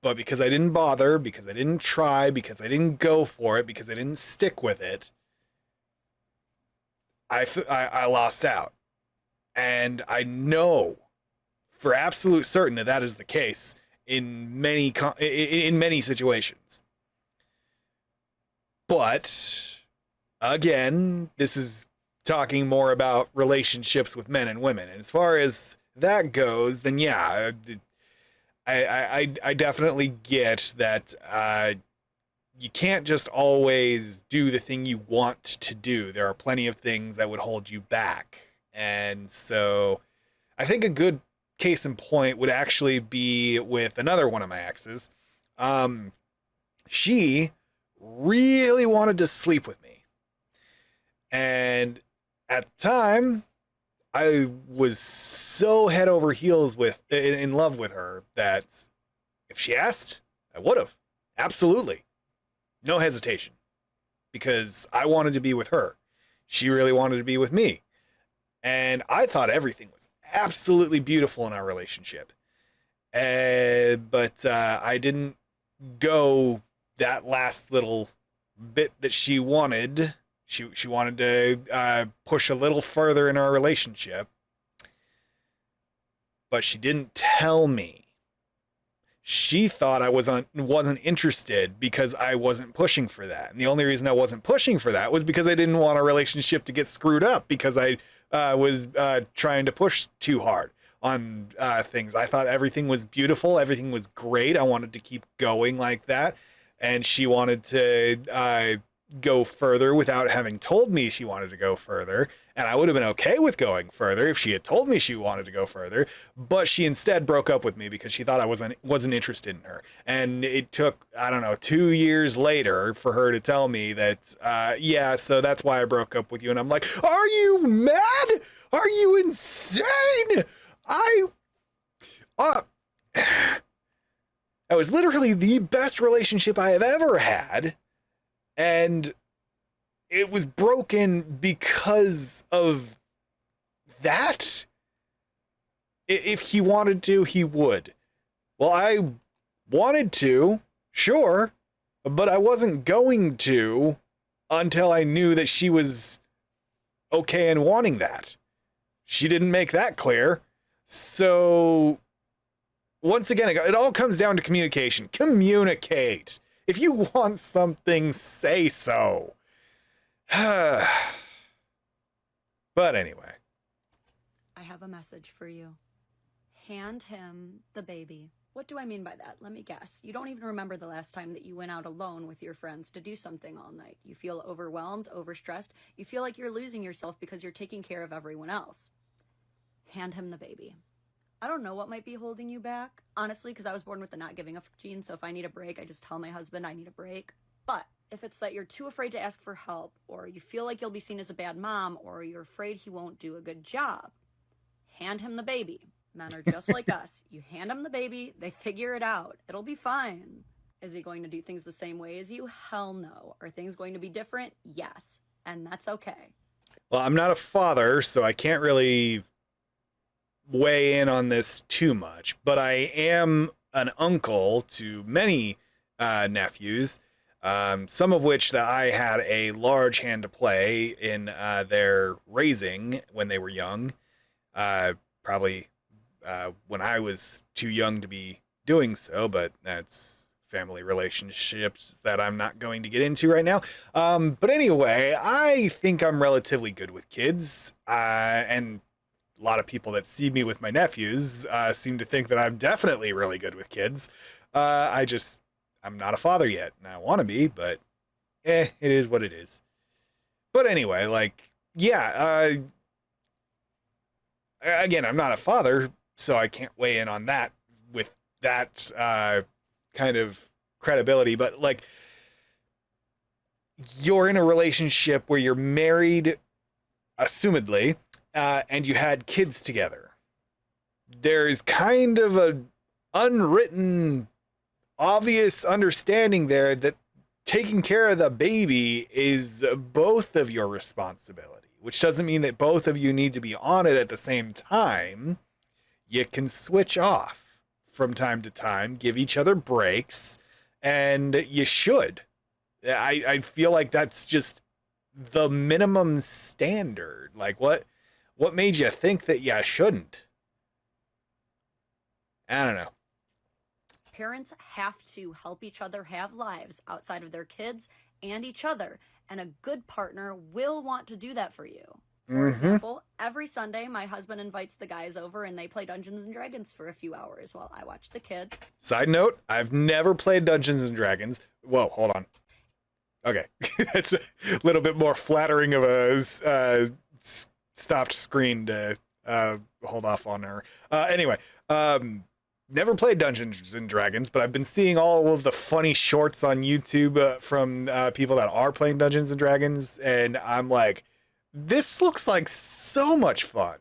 But because I didn't bother, because I didn't try, because I didn't go for it, because I didn't stick with it, I lost out. And I know for absolute certain that that is the case in many situations. But again, this is talking more about relationships with men and women. And as far as that goes, then yeah, I definitely get that you can't just always do the thing you want to do. There are plenty of things that would hold you back. And so I think a good case in point would actually be with another one of my exes. She really wanted to sleep with me. And at the time, I was so head over heels in love with her that if she asked, I would have. Absolutely. No hesitation. Because I wanted to be with her. She really wanted to be with me. And I thought everything was absolutely beautiful in our relationship. But I didn't go that last little bit that she wanted. She wanted to push a little further in our relationship. But she didn't tell me. She thought I wasn't interested because I wasn't pushing for that. And the only reason I wasn't pushing for that was because I didn't want our relationship to get screwed up, because I was trying to push too hard on things. I thought everything was beautiful. Everything was great. I wanted to keep going like that. And she wanted to go further without having told me she wanted to go further. And I would have been okay with going further if she had told me she wanted to go further. But she instead broke up with me because she thought I wasn't interested in her. And it took, 2 years later for her to tell me that, yeah, so that's why I broke up with you. And I'm like, are you mad? Are you insane? That was literally the best relationship I have ever had. And it was broken because of that. If he wanted to, he would. Well, I wanted to, sure, but I wasn't going to until I knew that she was okay in wanting that. She didn't make that clear. So, once again, it all comes down to communication. Communicate. If you want something, say so. But anyway. I have a message for you. Hand him the baby. What do I mean by that? Let me guess. You don't even remember the last time that you went out alone with your friends to do something all night. You feel overwhelmed, overstressed. You feel like you're losing yourself because you're taking care of everyone else. Hand him the baby. I don't know what might be holding you back, honestly, because I was born with the not giving a gene, so if I need a break, I just tell my husband I need a break. But if it's that you're too afraid to ask for help, or you feel like you'll be seen as a bad mom, or you're afraid he won't do a good job, hand him the baby. Men are just like us. You hand him the baby, they figure it out. It'll be fine. Is he going to do things the same way as you? Hell no. Are things going to be different? Yes. And that's okay. Well, I'm not a father, so I can't really weigh in on this too much, but I am an uncle to many nephews, some of which that I had a large hand to play in their raising when they were young, probably when I was too young to be doing so, but that's family relationships that I'm not going to get into right now. But anyway, I think I'm relatively good with kids, and a lot of people that see me with my nephews seem to think that I'm definitely really good with kids. I'm not a father yet, and I want to be, but it is what it is. But anyway, like, yeah, again, I'm not a father, so I can't weigh in on that with that kind of credibility, but like, you're in a relationship where you're married, assumedly, and you had kids together. There's kind of an unwritten, obvious understanding there that taking care of the baby is both of your responsibility, which doesn't mean that both of you need to be on it at the same time. You can switch off from time to time, give each other breaks, and you should. I feel like that's just the minimum standard. Like, what made you think that you shouldn't? I don't know. Parents have to help each other have lives outside of their kids and each other, and a good partner will want to do that for you. For example, every Sunday, my husband invites the guys over and they play Dungeons and Dragons for a few hours while I watch the kids. Side note, I've never played Dungeons and Dragons. Whoa, hold on. Okay. That's a little bit more flattering of a stopped screen to hold off on her. Anyway, never played Dungeons and Dragons, but I've been seeing all of the funny shorts on YouTube from people that are playing Dungeons and Dragons, and I'm like, this looks like so much fun.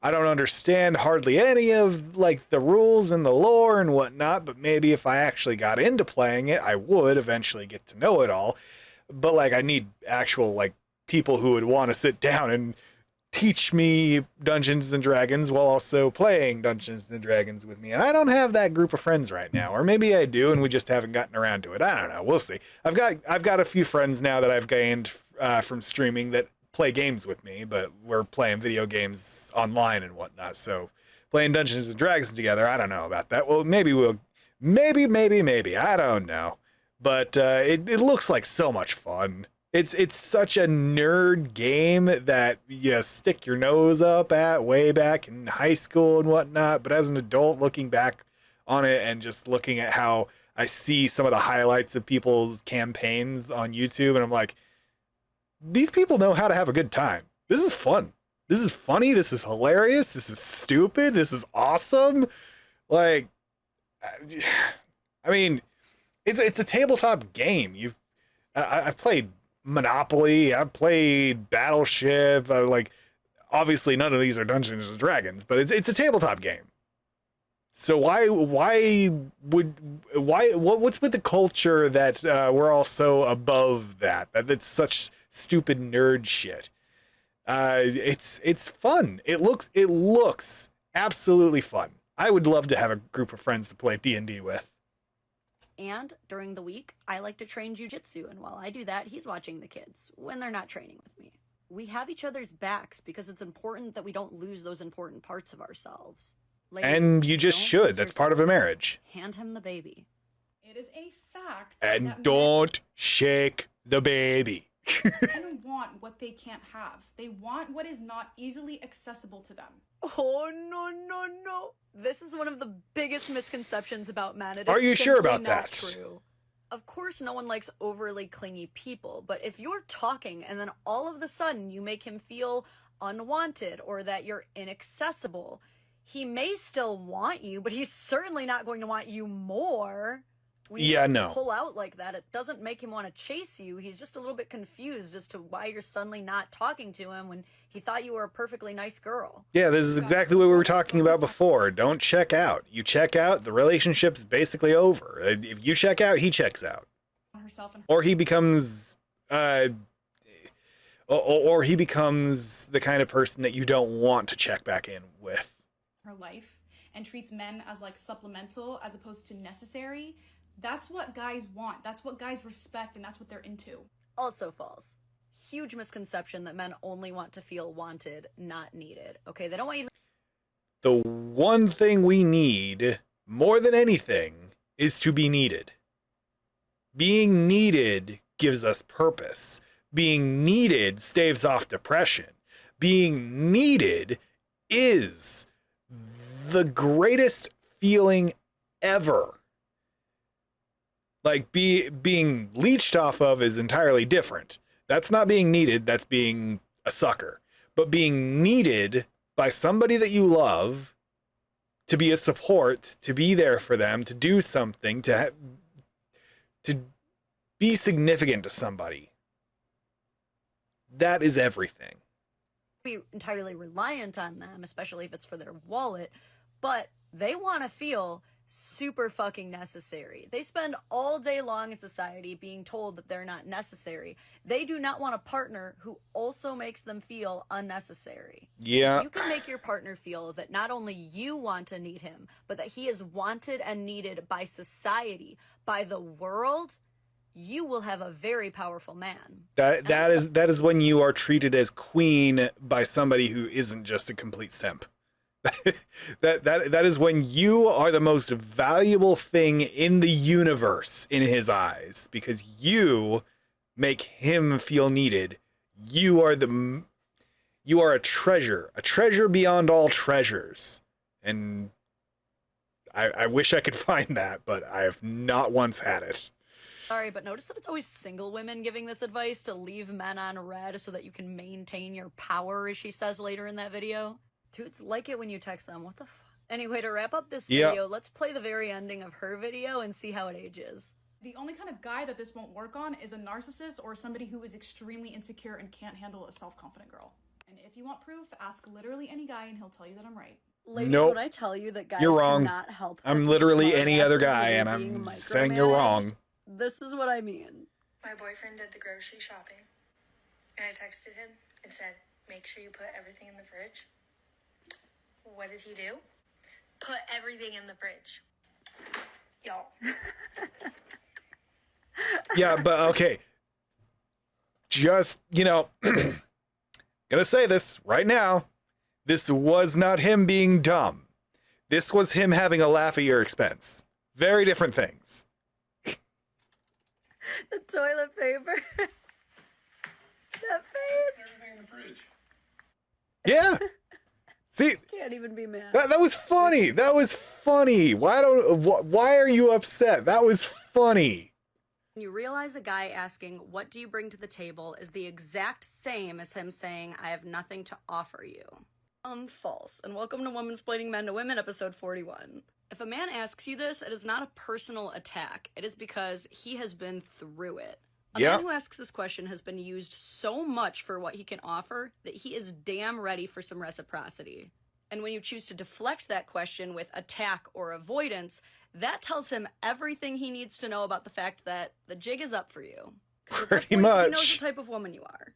I don't understand hardly any of like the rules and the lore and whatnot, but maybe if I actually got into playing it, I would eventually get to know it all. But like, I need actual like people who would want to sit down and teach me Dungeons and Dragons while also playing Dungeons and Dragons with me. And I don't have that group of friends right now, or maybe I do and we just haven't gotten around to it. I don't know. We'll see. I've got a few friends now that I've gained from streaming that play games with me, but we're playing video games online and whatnot. So playing Dungeons and Dragons together, I don't know about that. Well, maybe I don't know. But it looks like so much fun. It's such a nerd game that you stick your nose up at way back in high school and whatnot. But as an adult, looking back on it and just looking at how I see some of the highlights of people's campaigns on YouTube, and I'm like, these people know how to have a good time. This is fun. This is funny. This is hilarious. This is stupid. This is awesome. Like, I mean, it's a tabletop game. I've played Monopoly. I've played Battleship. Like, obviously none of these are Dungeons and Dragons, but it's a tabletop game. So what's with the culture that we're all so above that it's such stupid nerd shit? It's fun. It looks absolutely fun. I would love to have a group of friends to play D&D with. And during the week, I like to train jujitsu, and while I do that, he's watching the kids when they're not training with me. We have each other's backs because it's important that we don't lose those important parts of ourselves. Ladies, And you just don't should. lose That's part of a yourself. marriage. Hand him the baby. It is a fact. And that don't shake the baby. men want what they can't have. They want what is not easily accessible to them. Oh, no, no, no. This is one of the biggest misconceptions about men. It Are is you sure simply about not that? True. Of course, no one likes overly clingy people, but if you're talking and then all of a sudden you make him feel unwanted or that you're inaccessible, he may still want you, but he's certainly not going to want you more. When you Yeah, just no. pull out like that, it doesn't make him want to chase you. He's just a little bit confused as to why you're suddenly not talking to him when he thought you were a perfectly nice girl. Yeah, this is exactly what we were talking about before. Don't check out. You check out, the relationship's basically over. If you check out, he checks out. Herself and Or he becomes or he becomes the kind of person that you don't want to check back in with. her life and treats men as like supplemental as opposed to necessary. That's what guys want. That's what guys respect, and that's what they're into. Also false. Huge misconception that men only want to feel wanted, not needed. Okay, they don't want you to... The one thing we need more than anything is to be needed. Being needed gives us purpose. Being needed staves off depression. Being needed is the greatest feeling ever. Like being leached off of is entirely different. That's not being needed, that's being a sucker. But being needed by somebody that you love, to be a support, to be there for them, to do something, to be significant to somebody. That is everything. be entirely reliant on them, especially if it's for their wallet, but they want to feel super fucking necessary. They spend all day long in society being told that they're not necessary. They do not want a partner who also makes them feel unnecessary. Yeah. You can make your partner feel that not only you want to need him, but that he is wanted and needed by society, by the world. You will have a very powerful man. That is when you are treated as queen by somebody who isn't just a complete simp. that is when you are the most valuable thing in the universe in his eyes, because you make him feel needed. You are a treasure beyond all treasures. And I wish I could find that, but I have not once had it. Sorry, but notice that it's always single women giving this advice to leave men on red so that you can maintain your power, as she says later in that video. Dudes like it when you text them. What the fuck? Anyway, to wrap up this video, let's play the very ending of her video and see how it ages. The only kind of guy that this won't work on is a narcissist or somebody who is extremely insecure and can't handle a self-confident girl. And if you want proof, ask literally any guy and he'll tell you that I'm right. Ladies, Nope. when I tell you that guys You're wrong. cannot help but I'm be literally smart any other asses guy, when and they're being I'm saying you're micromanaged, wrong. This is what I mean. My boyfriend did the grocery shopping, and I texted him and said, make sure you put everything in the fridge. What did he do? Put everything in the fridge. Y'all. Yeah, but okay. Just, gonna say this right now. This was not him being dumb. This was him having a laugh at your expense. Very different things. The toilet paper. That face. Everything in the fridge. Yeah. See, Can't even be mad. that was funny. That was funny. Why are you upset? That was funny. You realize a guy asking, what do you bring to the table, is the exact same as him saying, I have nothing to offer you. False. And welcome to Womansplaining Men to Women, episode 41. If a man asks you this, it is not a personal attack. It is because he has been through it. A man who asks this question has been used so much for what he can offer that he is damn ready for some reciprocity. And when you choose to deflect that question with attack or avoidance, that tells him everything he needs to know about the fact that the jig is up for you. 'Cause at that Pretty point, much. He knows the type of woman you are.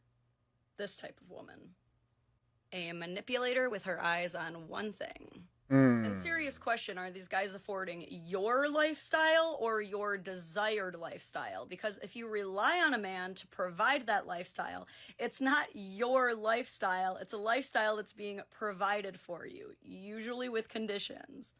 This type of woman. A manipulator with her eyes on one thing. And serious question, are these guys affording your lifestyle or your desired lifestyle? Because if you rely on a man to provide that lifestyle, it's not your lifestyle, it's a lifestyle that's being provided for you, usually with conditions.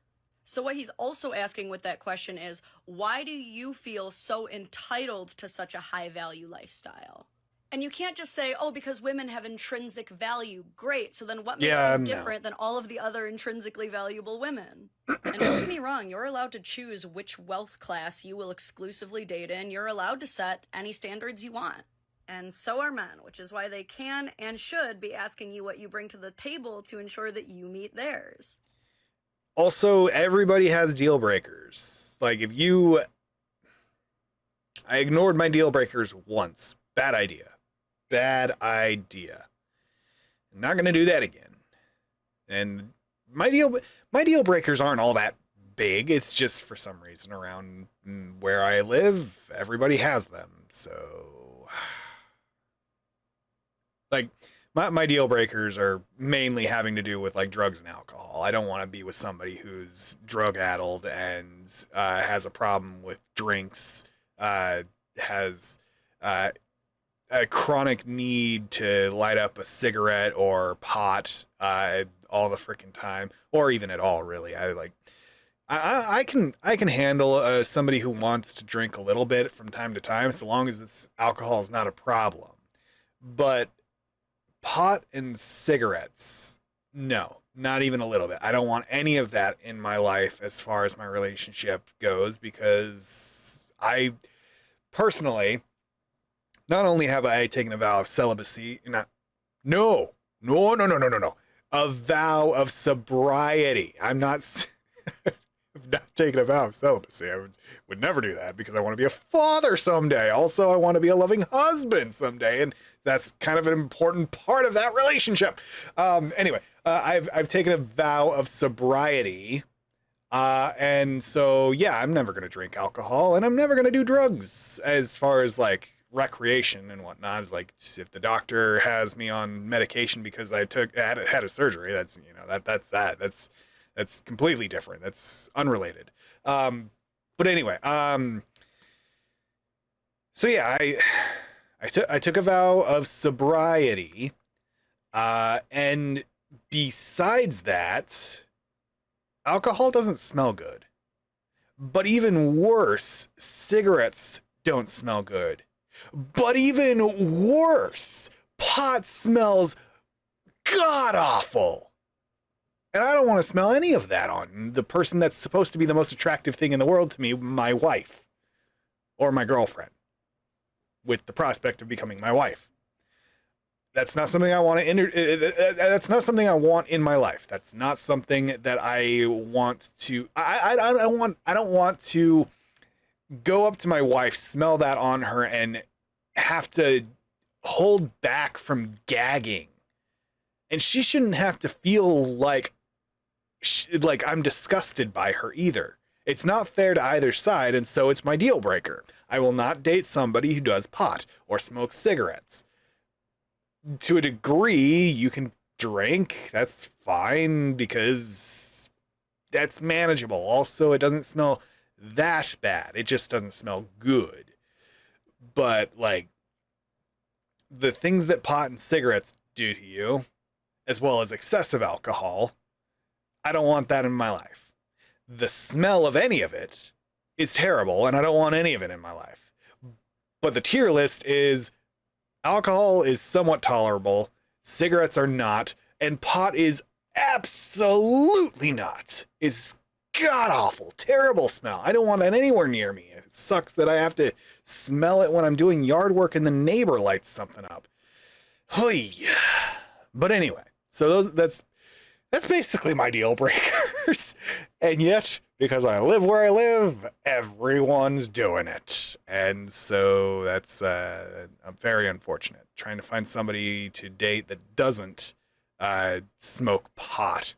So what he's also asking with that question is, why do you feel so entitled to such a high value lifestyle? And you can't just say, oh, because women have intrinsic value. Great. So then what makes you different than all of the other intrinsically valuable women? And don't get me wrong, you're allowed to choose which wealth class you will exclusively date in. You're allowed to set any standards you want. And so are men, which is why they can and should be asking you what you bring to the table to ensure that you meet theirs. Also, everybody has deal breakers. Like, I ignored my deal breakers once. Bad idea. Bad idea. I'm not going to do that again. And my deal breakers aren't all that big. It's just for some reason around where I live, everybody has them. So, like, my deal breakers are mainly having to do with like drugs and alcohol. I don't want to be with somebody who's drug addled and has a problem with drinks, has a chronic need to light up a cigarette or pot all the freaking time, or even at all, really. I can handle somebody who wants to drink a little bit from time to time, so long as this alcohol is not a problem. But pot and cigarettes, no, not even a little bit. I don't want any of that in my life as far as my relationship goes, because I personally, not only have I taken a vow of celibacy, no, a vow of sobriety. I'm not taking a vow of celibacy. I would never do that because I want to be a father someday. Also, I want to be a loving husband someday, and that's kind of an important part of that relationship. Anyway, I've taken a vow of sobriety, and so yeah, I'm never going to drink alcohol, and I'm never going to do drugs as far as like recreation and whatnot. Like, if the doctor has me on medication because I had a surgery, that's that's completely different. That's unrelated. But anyway, so yeah, I took a vow of sobriety, and besides that, alcohol doesn't smell good. But even worse, cigarettes don't smell good. But even worse, pot smells god-awful. And I don't want to smell any of that on the person that's supposed to be the most attractive thing in the world to me, my wife. Or my girlfriend. With the prospect of becoming my wife. That's not something I want to that's not something I want in my life. That's not something that I want to I don't want to go up to my wife, smell that on her, and have to hold back from gagging. And she shouldn't have to feel like I'm disgusted by her either. It's not fair to either side, and so it's my deal breaker. I will not date somebody who does pot or smokes cigarettes. To a degree, you can drink. That's fine because that's manageable. Also, it doesn't smell that bad. It just doesn't smell good. But, like, the things that pot and cigarettes do to you, as well as excessive alcohol, I don't want that in my life. The smell of any of it is terrible, and I don't want any of it in my life. But the tier list is alcohol is somewhat tolerable, cigarettes are not, and pot is absolutely not. It's god-awful, terrible smell. I don't want that anywhere near me. It sucks that I have to smell it when I'm doing yard work and the neighbor lights something up. Hui. But anyway, so that's basically my deal breakers. And yet, because I live where I live, everyone's doing it. And so that's very unfortunate. Trying to find somebody to date that doesn't smoke pot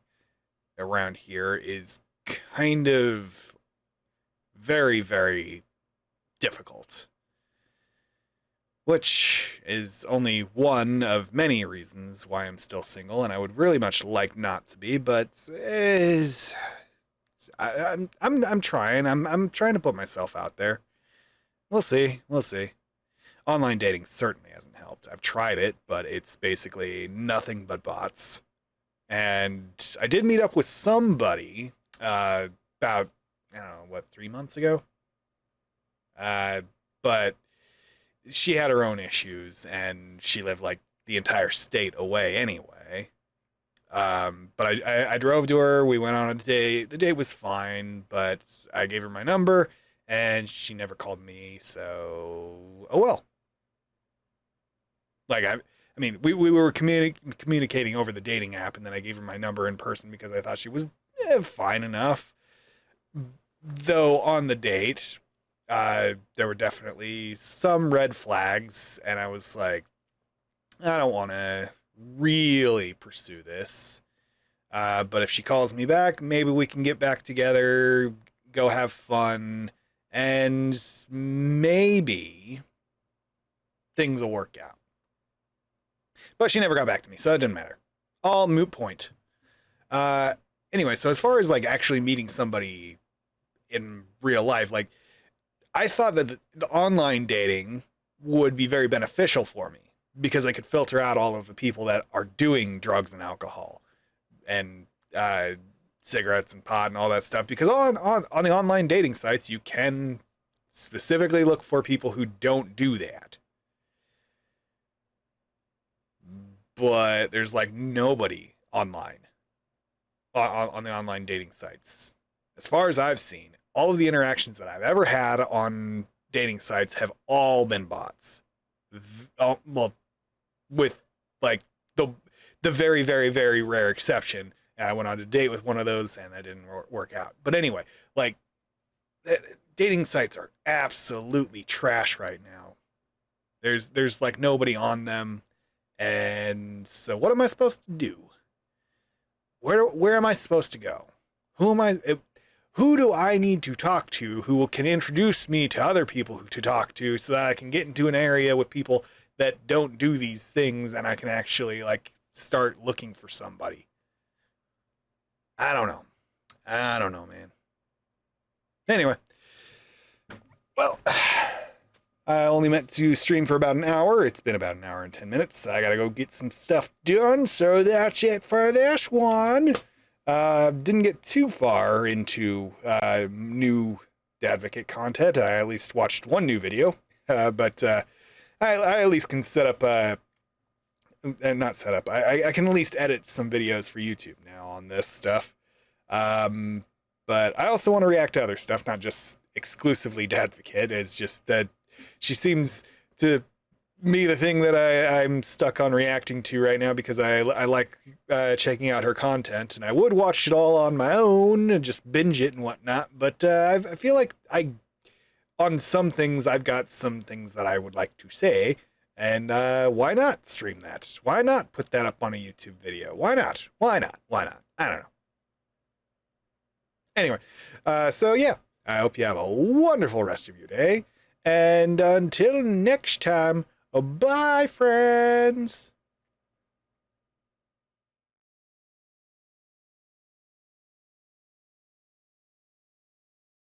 around here is kind of very, very difficult. which is only one of many reasons why I'm still single, and I would really much like not to be, but I'm trying. I'm trying to put myself out there. We'll see. We'll see. Online dating certainly hasn't helped. I've tried it, but it's basically nothing but bots. And I did meet up with somebody about, I don't know, what, 3 months ago? But she had her own issues, and she lived like the entire state away anyway. But I drove to her. We went on a date. The date was fine, but I gave her my number, and she never called me. So, oh well. Like I mean, we were communicating over the dating app, and then I gave her my number in person because I thought she was fine enough. Though on the date, there were definitely some red flags, and I was like, I don't want to really pursue this. But if she calls me back, maybe we can get back together, go have fun, and maybe things will work out. But she never got back to me, so it didn't matter. All moot point. Anyway, so as far as like actually meeting somebody in real life, like I thought that the online dating would be very beneficial for me because I could filter out all of the people that are doing drugs and alcohol and cigarettes and pot and all that stuff. Because on the online dating sites, you can specifically look for people who don't do that. But there's like nobody online on the online dating sites. As far as I've seen, all of the interactions that I've ever had on dating sites have all been bots. Well, with like the very, very, very rare exception. And I went on a date with one of those and that didn't work out. But anyway, like dating sites are absolutely trash right now. There's like nobody on them. And so what am I supposed to do? Where am I supposed to go? Who do I need to talk to who can introduce me to other people to talk to so that I can get into an area with people that don't do these things and I can actually like start looking for somebody? I don't know, man. Anyway, well, I only meant to stream for about an hour. It's been about an hour and 10 minutes. I gotta go get some stuff done, so that's it for this one. Didn't get too far into new Dadvocate content. I at least watched one new video, but I at least can set up, not set up, I can at least edit some videos for YouTube now on this stuff. But I also want to react to other stuff, not just exclusively Dadvocate. It's just that she seems to be the thing that I'm stuck on reacting to right now because I like checking out her content, and I would watch it all on my own and just binge it and whatnot. But I feel like on some things, I've got some things that I would like to say, and why not stream that? Why not put that up on a YouTube video? Why not? Why not? Why not? I don't know. Anyway, so yeah, I hope you have a wonderful rest of your day. And until next time, bye, friends.